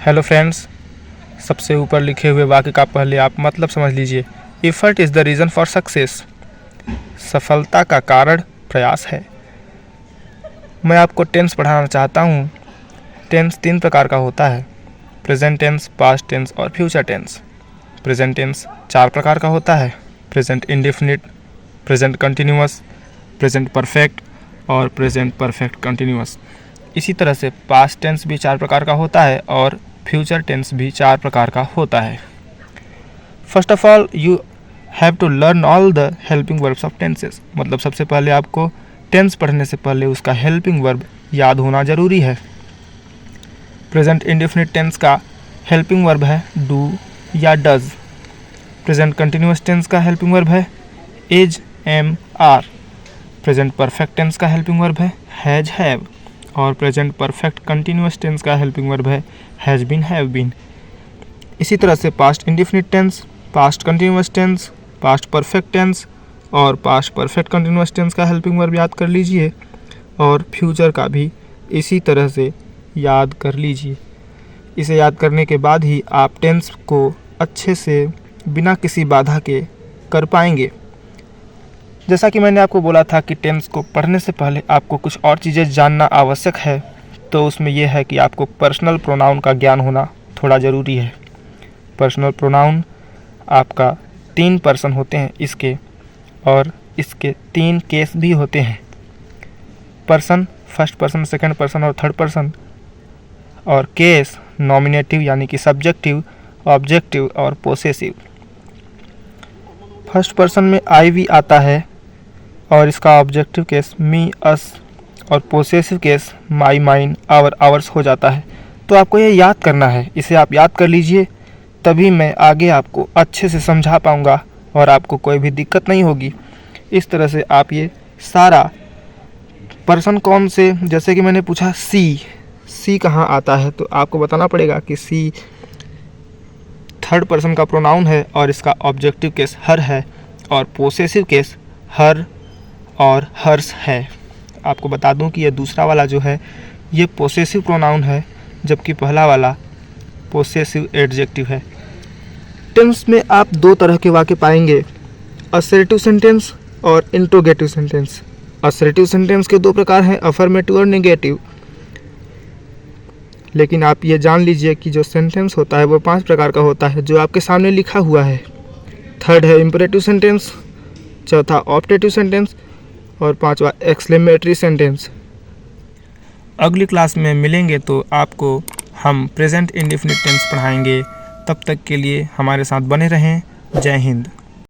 Hello friends, सबसे ऊपर लिखे हुए वाक्य का पहले आप मतलब समझ लीजिए। Effort is the reason for success. सफलता का कारण प्रयास है। मैं आपको टेंस पढ़ाना चाहता हूँ। टेंस 3 प्रकार का होता है: प्रेजेंट टेंस, पास्ट टेंस और फ्यूचर टेंस। प्रेजेंट टेंस 4 प्रकार का होता है: present indefinite, present continuous, present perfect और प्रेजेंट परफेक्ट कंटिन्यूअस। इसी तरह से पास्ट टेंस भी 4 प्रकार का होता है और फ्यूचर टेंस भी 4 प्रकार का होता है। First of all you have to learn all the helping verbs of tenses. मतलब सबसे पहले आपको टेंस पढ़ने से पहले उसका हेल्पिंग वर्ब याद होना ज़रूरी है। प्रेजेंट इंडेफिनिट टेंस का हेल्पिंग वर्ब है डू या डज। प्रेजेंट कंटिन्यूअस टेंस का हेल्पिंग वर्ब है is, am, are. Present perfect tense का हेल्पिंग वर्ब है हैज, हैव। और प्रेजेंट परफेक्ट कंटिन्यूअस टेंस का हेल्पिंग वर्ब है हैज़ बीन, हैव बीन। इसी तरह से past indefinite tense, past continuous tense, past perfect tense और पास्ट परफेक्ट कंटिन्यूअस टेंस का हेल्पिंग वर्ब याद कर लीजिए और फ्यूचर का भी इसी तरह से याद कर लीजिए। इसे याद करने के बाद ही आप टेंस को अच्छे से बिना किसी बाधा के कर पाएंगे। जैसा कि मैंने आपको बोला था कि टेंस को पढ़ने से पहले आपको कुछ और चीज़ें जानना आवश्यक है, तो उसमें यह है कि आपको पर्सनल प्रोनाउन का ज्ञान होना थोड़ा ज़रूरी है। पर्सनल प्रोनाउन आपका 3 पर्सन होते हैं इसके, और इसके 3 केस भी होते हैं। Person first person, second person और थर्ड पर्सन। और केस नॉमिनेटिव यानी कि सब्जेक्टिव, ऑब्जेक्टिव और पोसेसिव। फर्स्ट पर्सन में आई वी आता है और इसका ऑब्जेक्टिव केस मी, अस और possessive case my, mine, our, ours हो जाता है। तो आपको ये याद करना है। इसे आप याद कर लीजिए, तभी मैं आगे आपको अच्छे से समझा पाऊँगा और आपको कोई भी दिक्कत नहीं होगी। इस तरह से आप ये सारा पर्सन कौन से, जैसे कि मैंने पूछा सी कहाँ आता है, तो आपको बताना पड़ेगा कि सी थर्ड पर्सन का प्रोनाउन है और इसका ऑब्जेक्टिव केस हर है और पोसेसिव केस हर और हर्स है। आपको बता दूं कि ये दूसरा वाला जो है ये पोसेसिव प्रोनाउन है, जबकि पहला वाला पोसेसिव एडजेक्टिव है। टेंस में आप 2 तरह के वाक्य पाएंगे, असर्टिव सेंटेंस और इंट्रोगेटिव सेंटेंस। असर्टिव सेंटेंस के 2 प्रकार हैं, अफर्मेटिव और नेगेटिव। लेकिन आप ये जान लीजिए कि जो सेंटेंस होता है वो 5 प्रकार का होता है, जो आपके सामने लिखा हुआ है। थर्ड है इम्परेटिव सेंटेंस, चौथा ऑप्टेटिव सेंटेंस और 5वां एक्सक्लेमेटरी सेंटेंस। अगली क्लास में मिलेंगे तो आपको हम प्रेजेंट इंडेफिनिट टेंस पढ़ाएंगे। तब तक के लिए हमारे साथ बने रहें। जय हिंद।